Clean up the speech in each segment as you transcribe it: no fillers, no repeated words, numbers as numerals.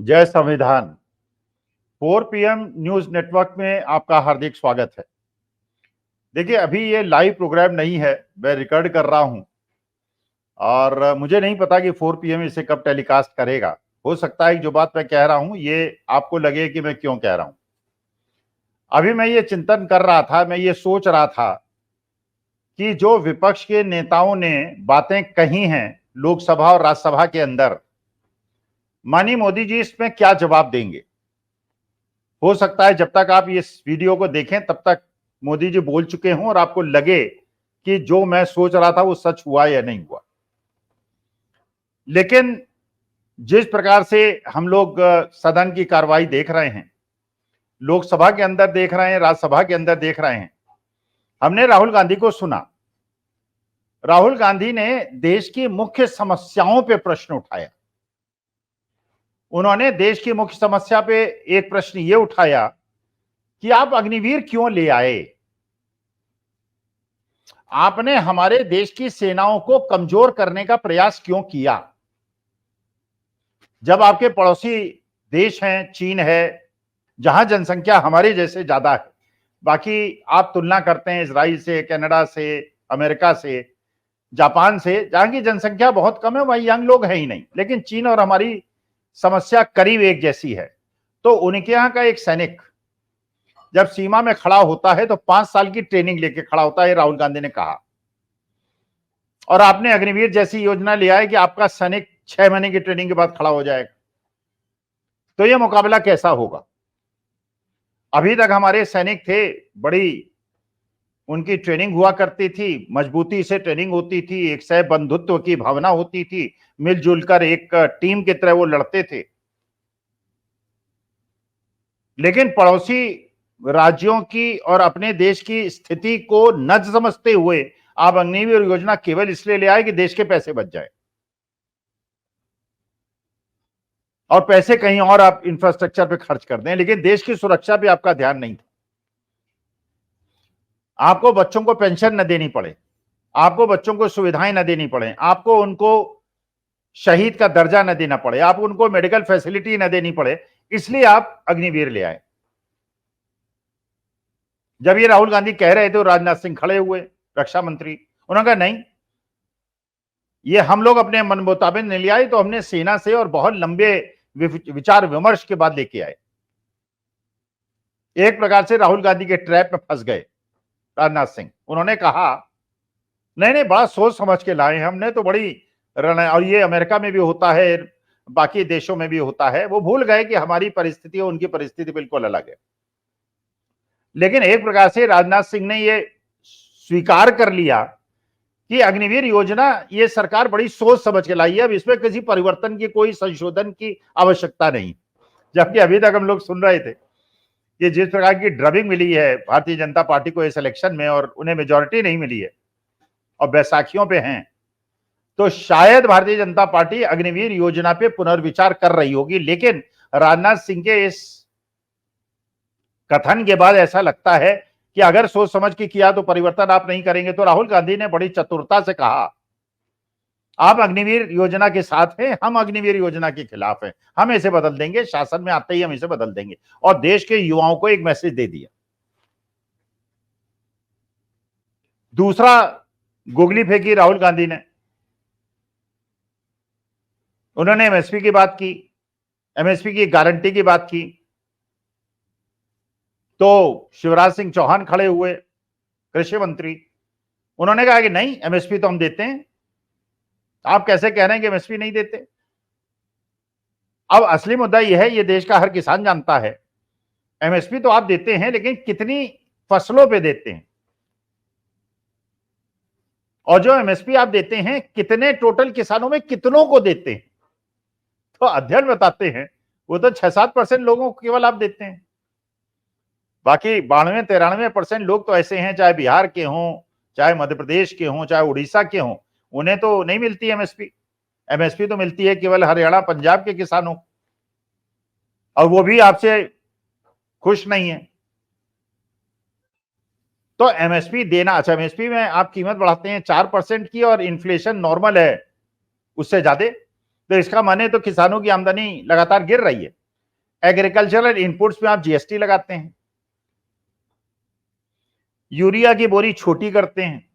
जय संविधान। 4 PM news network में आपका हार्दिक स्वागत है। देखिए, अभी ये लाइव प्रोग्राम नहीं है, मैं रिकॉर्ड कर रहा हूं और मुझे नहीं पता कि 4 पीएम इसे कब टेलीकास्ट करेगा। हो सकता है कि जो बात मैं कह रहा हूं ये आपको लगे कि मैं क्यों कह रहा हूं। अभी मैं ये चिंतन कर रहा था, मैं ये सोच रहा था कि जो विपक्ष के नेताओं ने बातें कही हैं लोकसभा और राज्यसभा के अंदर, माननीय मोदी जी इसमें क्या जवाब देंगे। हो सकता है जब तक आप इस वीडियो को देखें तब तक मोदी जी बोल चुके हों और आपको लगे कि जो मैं सोच रहा था वो सच हुआ या नहीं हुआ। लेकिन जिस प्रकार से हम लोग सदन की कार्रवाई देख रहे हैं, लोकसभा के अंदर देख रहे हैं, राज्यसभा के अंदर देख रहे हैं, हमने राहुल गांधी को सुना। राहुल गांधी ने देश की मुख्य समस्याओं पे प्रश्न उठाया। उन्होंने देश की मुख्य समस्या पे एक प्रश्न ये उठाया कि आप अग्निवीर क्यों ले आए, आपने हमारे देश की सेनाओं को कमजोर करने का प्रयास क्यों किया। जब आपके पड़ोसी देश हैं, चीन है, जहां जनसंख्या हमारे जैसे ज्यादा है, बाकी आप तुलना करते हैं इजराइल से, कनाडा से, अमेरिका से, जापान से, जहां की जनसंख्या बहुत कम है, वही यंग लोग हैं ही नहीं, लेकिन चीन और हमारी समस्या करीब एक जैसी है। तो उनके यहां का एक सैनिक जब सीमा में खड़ा होता है तो 5 साल की ट्रेनिंग लेके खड़ा होता है, राहुल गांधी ने कहा। और आपने अग्निवीर जैसी योजना लिया है कि आपका सैनिक 6 महीने की ट्रेनिंग के बाद खड़ा हो जाएगा। तो यह मुकाबला कैसा होगा। अभी तक हमारे सैनिक थे, बड़ी उनकी ट्रेनिंग हुआ करती थी, मजबूती से ट्रेनिंग होती थी, एक सह बंधुत्व की भावना होती थी, मिलजुल कर एक टीम की तरह वो लड़ते थे। लेकिन पड़ोसी राज्यों की और अपने देश की स्थिति को न समझते हुए आप अग्निवीर योजना केवल इसलिए ले आए कि देश के पैसे बच जाए और पैसे कहीं और आप इंफ्रास्ट्रक्चर पे खर्च कर दें, लेकिन देश की सुरक्षा पे आपका ध्यान नहीं था। आपको बच्चों को पेंशन न देनी पड़े, आपको बच्चों को सुविधाएं न देनी पड़े, आपको उनको शहीद का दर्जा न देना पड़े, आप उनको मेडिकल फैसिलिटी न देनी पड़े, इसलिए आप अग्निवीर ले आए। जब ये राहुल गांधी कह रहे थे तो राजनाथ सिंह खड़े हुए, रक्षा मंत्री, उन्होंने कहा नहीं, ये हम लोग अपने मन मुताबिक नहीं ले आए, तो हमने सेना से और बहुत लंबे विचार विमर्श के बाद लेके आए। एक प्रकार से राहुल गांधी के ट्रैप में फंस गए राजनाथ सिंह। उन्होंने कहा नहीं नहीं, बड़ा सोच समझ के लाए, हमने तो बड़ी और ये अमेरिका में भी होता है, बाकी देशों में भी होता है। वो भूल गए कि हमारी परिस्थिति और उनकी परिस्थिति बिल्कुल अलग है। लेकिन एक प्रकार से राजनाथ सिंह ने ये स्वीकार कर लिया कि अग्निवीर योजना ये सरकार बड़ी सोच समझ के लाई है, अब इसमें किसी परिवर्तन की, कोई संशोधन की आवश्यकता नहीं। जबकि अभी तक हम लोग सुन रहे थे कि जिस प्रकार की ड्रबिंग मिली है भारतीय जनता पार्टी को इस इलेक्शन में और उन्हें मेजोरिटी नहीं मिली है और बैसाखियों पे हैं, तो शायद भारतीय जनता पार्टी अग्निवीर योजना पे पुनर्विचार कर रही होगी। लेकिन राजनाथ सिंह के इस कथन के बाद ऐसा लगता है कि अगर सोच समझ के किया तो परिवर्तन आप नहीं करेंगे। तो राहुल गांधी ने बड़ी चतुरता से कहा आप अग्निवीर योजना के साथ हैं, हम अग्निवीर योजना के खिलाफ हैं, हम इसे बदल देंगे, शासन में आते ही हम इसे बदल देंगे। और देश के युवाओं को एक मैसेज दे दिया। दूसरा गोगली फेंकी राहुल गांधी ने, उन्होंने एमएसपी की बात की, एमएसपी की गारंटी की बात की। तो शिवराज सिंह चौहान खड़े हुए, कृषि मंत्री, उन्होंने कहा कि नहीं, एमएसपी तो हम देते हैं, आप कैसे कह रहे हैं कि एमएसपी नहीं देते। अब असली मुद्दा यह है, ये देश का हर किसान जानता है, एमएसपी तो आप देते हैं, लेकिन कितनी फसलों पे देते हैं, और जो एमएसपी आप देते हैं कितने टोटल किसानों में कितनों को देते हैं। तो अध्ययन बताते हैं वो तो 6-7% लोगों को केवल आप देते हैं, बाकी 92-93% लोग तो ऐसे हैं, चाहे बिहार के हों, चाहे मध्य प्रदेश के हों, चाहे उड़ीसा के हों, उन्हें तो नहीं मिलती एमएसपी। एमएसपी तो मिलती है केवल हरियाणा पंजाब के किसानों, और वो भी आपसे खुश नहीं है। तो एमएसपी देना, अच्छा एमएसपी में आप कीमत बढ़ाते हैं 4% की और इन्फ्लेशन नॉर्मल है उससे ज्यादा, तो इसका माने तो किसानों की आमदनी लगातार गिर रही है। एग्रीकल्चरल इनपुट्स में आप जीएसटी लगाते हैं, यूरिया की बोरी छोटी करते हैं,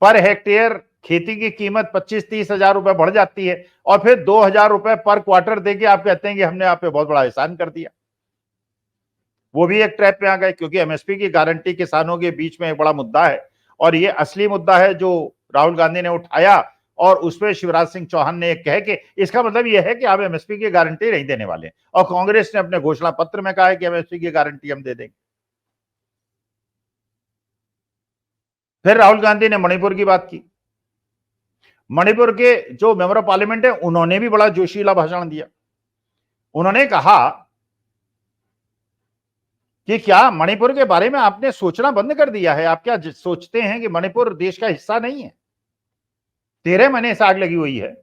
पर हेक्टेयर खेती की कीमत 25-30 हजार रुपए बढ़ जाती है और फिर 2,000 रुपए पर क्वार्टर देके आप कहते हैं कि हमने आप पे बहुत बड़ा एहसान कर दिया। वो भी एक ट्रैप में आ गए, क्योंकि एमएसपी की गारंटी किसानों के बीच में एक बड़ा मुद्दा है और ये असली मुद्दा है जो राहुल गांधी ने उठाया और उसमें शिवराज सिंह चौहान ने कह के इसका मतलब यह है कि आप एमएसपी की गारंटी नहीं देने वाले, और कांग्रेस ने अपने घोषणा पत्र में कहा है कि एमएसपी की गारंटी हम दे देंगे। फिर राहुल गांधी ने मणिपुर की बात की। मणिपुर के जो मेंबर ऑफ पार्लियामेंट है उन्होंने भी बड़ा जोशीला भाषण दिया। उन्होंने कहा कि क्या मणिपुर के बारे में आपने सोचना बंद कर दिया है? आप क्या सोचते हैं कि मणिपुर देश का हिस्सा नहीं है? 13 महीने से आग लगी हुई है।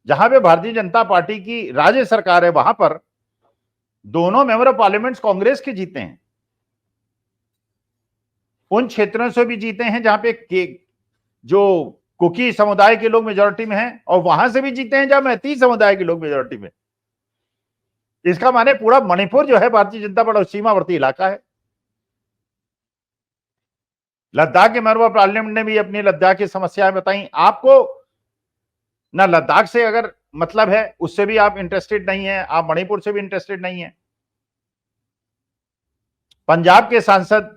जहां पे भारतीय जनता पार्टी की राज्य सरकार है वहां पर दोनों मेंबर ऑफ पार्लियामेंट कांग्रेस के जीते हैं। उन क्षेत्रों से भी जीते हैं जहां पे जो कुकी समुदाय के लोग मेजोरिटी में हैं, और वहां से भी जीते हैं जहां मैती समुदाय के लोग मेजोरिटी में। इसका माने पूरा मणिपुर जो है भारतीय जनता पार्टी सीमावर्ती इलाका है। लद्दाख के मेंबर ऑफ पार्लियामेंट ने भी अपनी लद्दाख की समस्याएं बताई। आपको ना लद्दाख से अगर मतलब है उससे भी आप इंटरेस्टेड नहीं है, आप मणिपुर से भी इंटरेस्टेड नहीं है। पंजाब के सांसद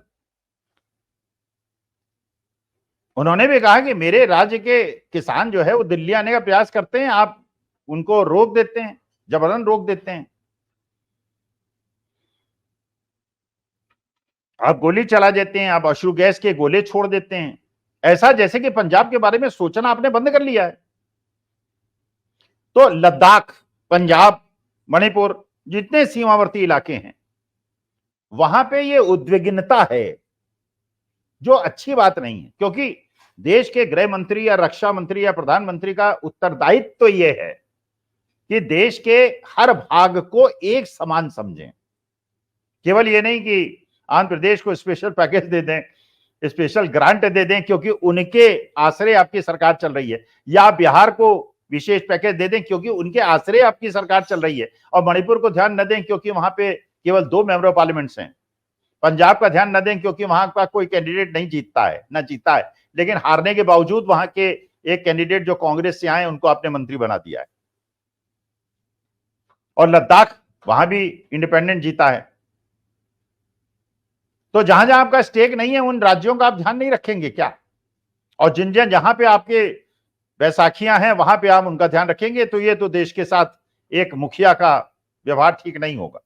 उन्होंने भी कहा कि मेरे राज्य के किसान जो है वो दिल्ली आने का प्रयास करते हैं, आप उनको रोक देते हैं, जबरन रोक देते हैं, आप गोली चला देते हैं, आप अश्रु गैस के गोले छोड़ देते हैं, ऐसा जैसे कि पंजाब के बारे में सोचना आपने बंद कर लिया है। तो लद्दाख, पंजाब, मणिपुर जितने सीमावर्ती इलाके हैं वहां पे ये उद्विग्नता है, जो अच्छी बात नहीं है, क्योंकि देश के गृह मंत्री या रक्षा मंत्री या प्रधानमंत्री का उत्तरदायित्व तो ये है कि देश के हर भाग को एक समान समझें। केवल ये नहीं कि आंध्र प्रदेश को स्पेशल पैकेज दे दें, स्पेशल ग्रांट दे दें क्योंकि उनके आश्रय आपकी सरकार चल रही है, या बिहार को विशेष पैकेज दे दें क्योंकि उनके आश्रय आपकी सरकार चल रही है, और मणिपुर को ध्यान न दें क्योंकि वहां पे केवल 2 मेंबर ऑफ पार्लियामेंट्स हैं। पंजाब का ध्यान न दें क्योंकि वहां का कोई कैंडिडेट नहीं जीतता है, ना जीता है, लेकिन हारने के बावजूद वहां के एक कैंडिडेट जो कांग्रेस से आए उनको आपने मंत्री बना दिया है। और लद्दाख वहां भी इंडिपेंडेंट जीता है। तो जहां जहां आपका स्टेक नहीं है उन राज्यों का आप ध्यान नहीं रखेंगे क्या? और जिन जिन जहां पे आपके बैसाखियां हैं वहां पे आप उनका ध्यान रखेंगे, तो ये तो देश के साथ एक मुखिया का व्यवहार ठीक नहीं होगा।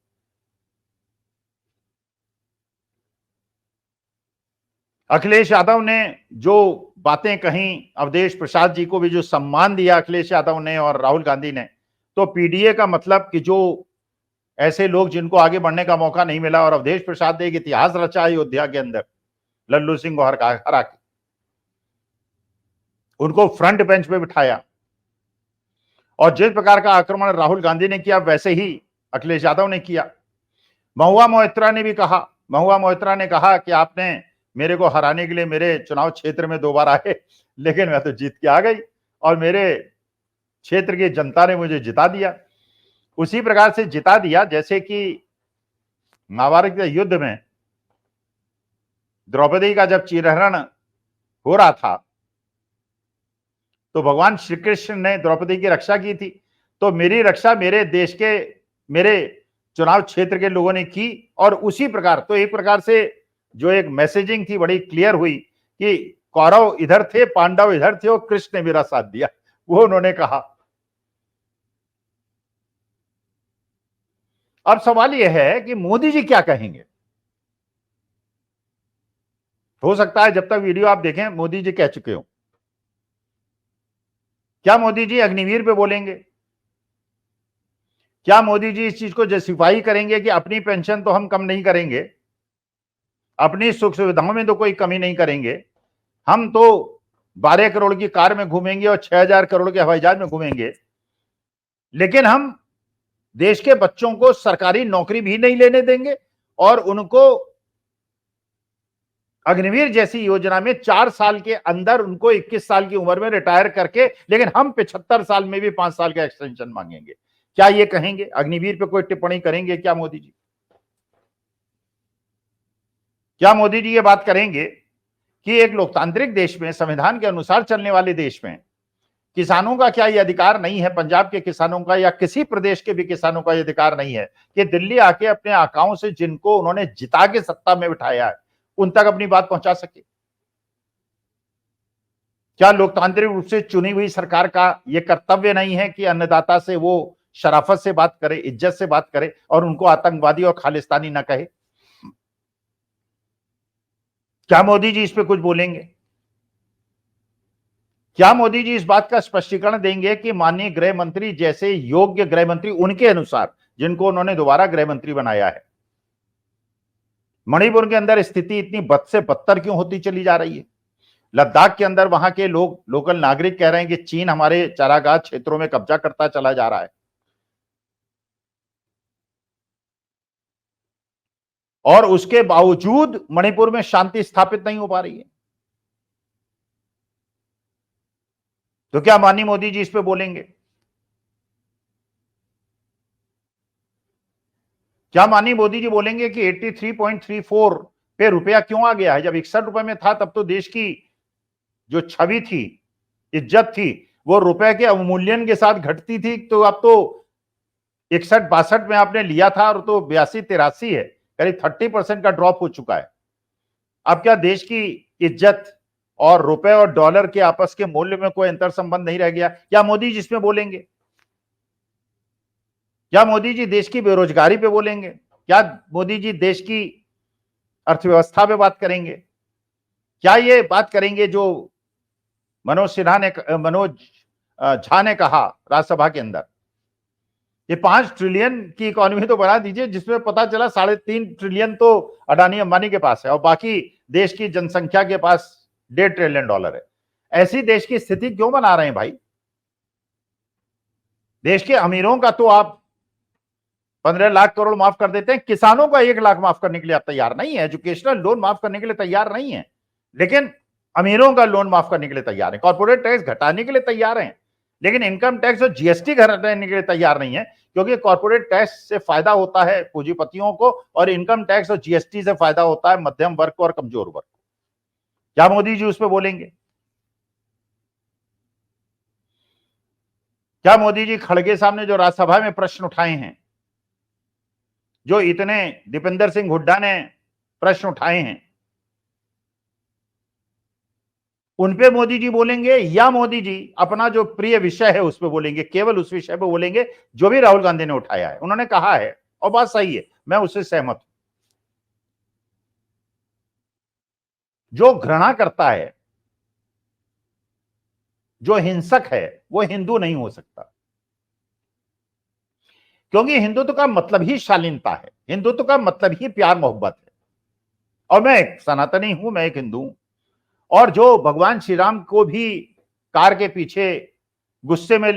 अखिलेश यादव ने जो बातें कही, अवधेश प्रसाद जी को भी जो सम्मान दिया अखिलेश यादव ने और राहुल गांधी ने, तो पीडीए का मतलब कि जो ऐसे लोग जिनको आगे बढ़ने का मौका नहीं मिला, और अवधेश प्रसाद ने एक इतिहास रचा अयोध्या के अंदर लल्लू सिंह को हरा के उनको फ्रंट बेंच पे बिठाया, और जिस प्रकार का आक्रमण राहुल गांधी ने किया वैसे ही अखिलेश यादव ने किया। महुआ मोइत्रा ने भी कहा, महुआ मोइत्रा ने कहा कि आपने मेरे को हराने के लिए मेरे चुनाव क्षेत्र में 2 बार आए, लेकिन मैं तो जीत के आ गई और मेरे क्षेत्र की जनता ने मुझे जिता दिया। उसी प्रकार से जिता दिया जैसे कि महाभारत के युद्ध में द्रौपदी का जब चीरहरण हो रहा था तो भगवान श्री कृष्ण ने द्रौपदी की रक्षा की थी, तो मेरी रक्षा मेरे देश के, मेरे चुनाव क्षेत्र के लोगों ने की। और उसी प्रकार तो एक प्रकार से जो एक मैसेजिंग थी बड़ी क्लियर हुई कि कौरव इधर थे, पांडव इधर थे और कृष्ण ने मेरा साथ दिया, वो उन्होंने कहा। अब सवाल यह है कि मोदी जी क्या कहेंगे। हो सकता है जब तक वीडियो आप देखें मोदी जी कह चुके हो। क्या मोदी जी अग्निवीर पे बोलेंगे? क्या मोदी जी इस चीज को जस्टिफाई करेंगे कि अपनी पेंशन तो हम कम नहीं करेंगे, अपनी सुख सुविधाओं में तो कोई कमी नहीं करेंगे, हम तो 12 करोड़ की कार में घूमेंगे और 6,000 करोड़ के हवाई जहाज में घूमेंगे, लेकिन हम देश के बच्चों को सरकारी नौकरी भी नहीं लेने देंगे और उनको अग्निवीर जैसी योजना में 4 साल के अंदर उनको 21 साल की उम्र में रिटायर करके, लेकिन हम 75 साल में भी 5 साल का एक्सटेंशन मांगेंगे। क्या ये कहेंगे? अग्निवीर पे कोई टिप्पणी करेंगे क्या मोदी जी? क्या मोदी जी ये बात करेंगे कि एक लोकतांत्रिक देश में, संविधान के अनुसार चलने वाले देश में, किसानों का क्या ये अधिकार नहीं है, पंजाब के किसानों का या किसी प्रदेश के भी किसानों का ये अधिकार नहीं है कि दिल्ली आके अपने आकाओं से, जिनको उन्होंने जिता के सत्ता में बिठाया है, उन तक अपनी बात पहुंचा सके? क्या लोकतांत्रिक रूप से चुनी हुई सरकार का यह कर्तव्य नहीं है कि अन्नदाता से वो शराफत से बात करे, इज्जत से बात करे और उनको आतंकवादी और खालिस्तानी ना कहे? क्या मोदी जी इस पे कुछ बोलेंगे? क्या मोदी जी इस बात का स्पष्टीकरण देंगे कि माननीय गृह मंत्री जैसे योग्य गृह मंत्री उनके अनुसार, जिनको उन्होंने दोबारा गृह मंत्री बनाया है, मणिपुर के अंदर स्थिति इतनी बद से बदतर क्यों होती चली जा रही है? लद्दाख के अंदर वहां के लोग, लोकल नागरिक कह रहे हैं कि चीन हमारे चारागाह क्षेत्रों में कब्जा करता चला जा रहा है, और उसके बावजूद मणिपुर में शांति स्थापित नहीं हो पा रही है। तो क्या माननीय मोदी जी इस पे बोलेंगे? क्या माननीय मोदी जी बोलेंगे कि 83.34 पे रुपया क्यों आ गया है? जब 61 रुपए में था तब तो देश की जो छवि थी, इज्जत थी, वो रुपए के अवमूल्यन के साथ घटती थी। तो अब तो 61-62 में आपने लिया था और तो 82-83 है, करीब 30% का ड्रॉप हो चुका है। अब क्या देश की इज्जत और रुपए और डॉलर के आपस के मूल्य में कोई अंतर संबंध नहीं रह गया? क्या मोदी जी इसमें बोलेंगे? क्या मोदी जी देश की बेरोजगारी पे बोलेंगे? क्या मोदी जी देश की अर्थव्यवस्था पे बात करेंगे? क्या ये बात करेंगे जो मनोज झा ने कहा राज्यसभा के अंदर, ये 5 ट्रिलियन की इकोनॉमी तो बना दीजिए, जिसमें पता चला 3.5 ट्रिलियन तो अडानी अंबानी के पास है और बाकी देश की जनसंख्या के पास $1.5 ट्रिलियन है। ऐसी देश की स्थिति क्यों बना रहे हैं भाई? देश के अमीरों का तो आप 15 लाख करोड़ माफ कर देते हैं, किसानों का 1 लाख माफ करने के लिए आप तैयार नहीं है, एजुकेशनल लोन माफ करने के लिए तैयार नहीं है, लेकिन अमीरों का लोन माफ करने के लिए तैयार है, कॉर्पोरेट टैक्स घटाने के लिए तैयार हैं, लेकिन इनकम टैक्स और जीएसटी घटाने के लिए तैयार नहीं है, क्योंकि कॉर्पोरेट टैक्स से फायदा होता है पूंजीपतियों को और इनकम टैक्स और जीएसटी से फायदा होता है मध्यम वर्ग को और कमजोर वर्ग को। क्या मोदी जी उस पर बोलेंगे? क्या मोदी जी खड़गे साहब ने जो राज्यसभा में प्रश्न उठाए हैं, जो इतने दीपेंद्र सिंह हुड्डा ने प्रश्न उठाए हैं, उन पे मोदी जी बोलेंगे या मोदी जी अपना जो प्रिय विषय है उस पे बोलेंगे, केवल उस विषय पे बोलेंगे जो भी राहुल गांधी ने उठाया है? उन्होंने कहा है और बात सही है, मैं उससे सहमत हूं, जो घृणा करता है, जो हिंसक है, वो हिंदू नहीं हो सकता, क्योंकि हिंदुत्व का मतलब ही शालीनता है, हिंदुत्व का मतलब ही प्यार मोहब्बत है। और मैं एक सनातनी हूं, मैं एक हिंदू हूं, और जो भगवान श्री राम को भी कार के पीछे गुस्से में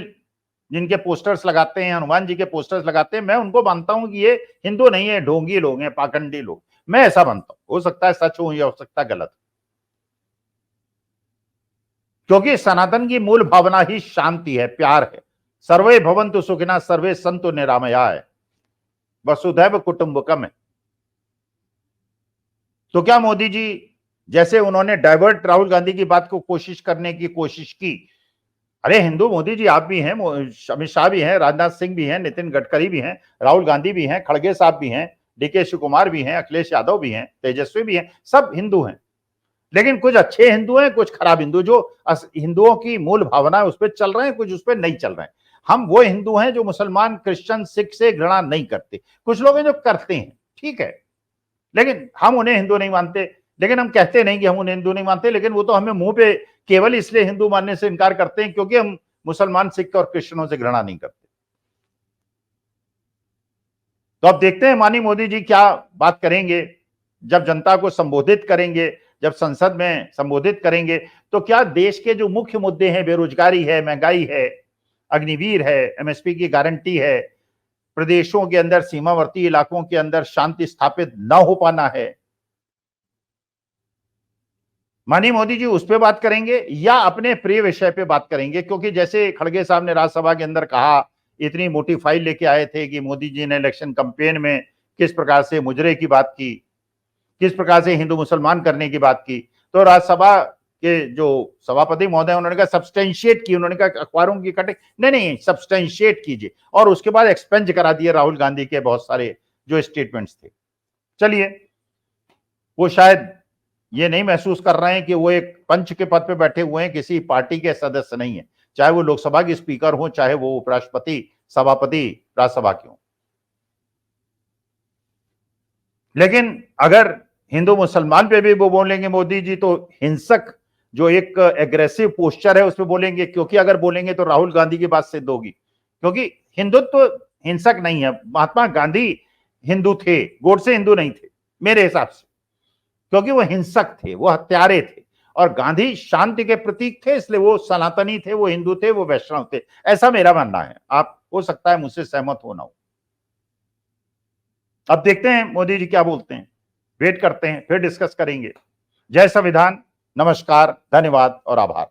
जिनके पोस्टर्स लगाते हैं, हनुमान जी के पोस्टर्स लगाते हैं, मैं उनको मानता हूं कि ये हिंदू नहीं है, ढोंगी लोग हैं, पाखंडी लोग। मैं ऐसा मानता हूं, हो सकता है सच हो या हो सकता है गलत, क्योंकि सनातन की मूल भावना ही शांति है, प्यार है। सर्वे भवन्तु सुखिनः, सर्वे सन्तु निरामयाः, वसुधैव कुटुंबकम है। तो क्या मोदी जी जैसे उन्होंने डाइवर्ट राहुल गांधी की बात को कोशिश करने की कोशिश की, अरे हिंदू मोदी जी आप भी हैं, अमित शाह भी हैं, राजनाथ सिंह भी हैं, नितिन गडकरी भी हैं, राहुल गांधी भी हैं, खड़गे साहब भी हैं, डीके शिव कुमार भी हैं, अखिलेश यादव भी हैं, तेजस्वी भी हैं, सब हिंदू हैं, लेकिन कुछ अच्छे हिंदू हैं, कुछ खराब हिंदू, जो हिंदुओं की मूल भावना है उस पर चल रहे हैं, कुछ उस पर नहीं चल रहे हैं। हम वो हिंदू हैं जो मुसलमान, क्रिश्चियन, सिख से घृणा नहीं करते, कुछ लोग हैं जो करते हैं, ठीक है, लेकिन हम उन्हें हिंदू नहीं मानते, लेकिन हम कहते नहीं कि हम उन्हें हिंदू नहीं मानते, लेकिन वो तो हमें मुंह पे केवल इसलिए हिंदू मानने से इनकार करते हैं क्योंकि हम मुसलमान, सिख और क्रिश्चियनों से घृणा नहीं करते। तो अब देखते हैं माननीय मोदी जी क्या बात करेंगे, जब जनता को संबोधित करेंगे, जब संसद में संबोधित करेंगे, तो क्या देश के जो मुख्य मुद्दे हैं, बेरोजगारी है, महंगाई है, अग्निवीर है, एमएसपी की गारंटी है, प्रदेशों के अंदर, सीमावर्ती इलाकों के अंदर शांति स्थापित न हो पाना है, माननीय मोदी जी उस पे बात करेंगे या अपने प्रिय विषय पे बात करेंगे? क्योंकि जैसे खड़गे साहब ने राज्यसभा के अंदर कहा, इतनी मोटी फाइल लेके आए थे कि मोदी जी ने इलेक्शन कैंपेन में किस प्रकार से मुजरे की बात की, किस प्रकार से हिंदू मुसलमान करने की बात की। तो राज्यसभा के जो सभापति महोदय उन्होंने कहा सब्सटेंशिएट की, उन्होंने कहा अखबारों की कटिंग नहीं सब्सटेंशिएट कीजिए, और उसके बाद एक्सपेंज करा दिए राहुल गांधी के बहुत सारे जो स्टेटमेंट्स थे। चलिए, वो शायद ये नहीं महसूस कर रहे हैं कि वो एक पंच के पद पे बैठे हुए हैं, किसी पार्टी के सदस्य नहीं है, चाहे वो लोकसभा के स्पीकर हो, चाहे वो उपराष्ट्रपति सभापति राज्यसभा के हो। लेकिन अगर हिंदू मुसलमान पे भी वो बोलेंगे मोदी जी, तो हिंसक जो एक एग्रेसिव पोस्चर है उस पर बोलेंगे, क्योंकि अगर बोलेंगे तो राहुल गांधी की बात सिद्ध होगी, क्योंकि हिंदुत्व हिंसक नहीं है। महात्मा गांधी हिंदू थे, गोडसे हिंदू नहीं थे मेरे हिसाब से, क्योंकि वो हिंसक थे, वो हत्यारे थे, और गांधी शांति के प्रतीक थे, इसलिए वो सनातनी थे, वो हिंदू थे, वो वैष्णव थे। ऐसा मेरा मानना है, आप हो सकता है मुझसे सहमत हो ना हो। अब देखते हैं मोदी जी क्या बोलते हैं, वेट करते हैं, फिर डिस्कस करेंगे। जय संविधान, नमस्कार, धन्यवाद और आभार।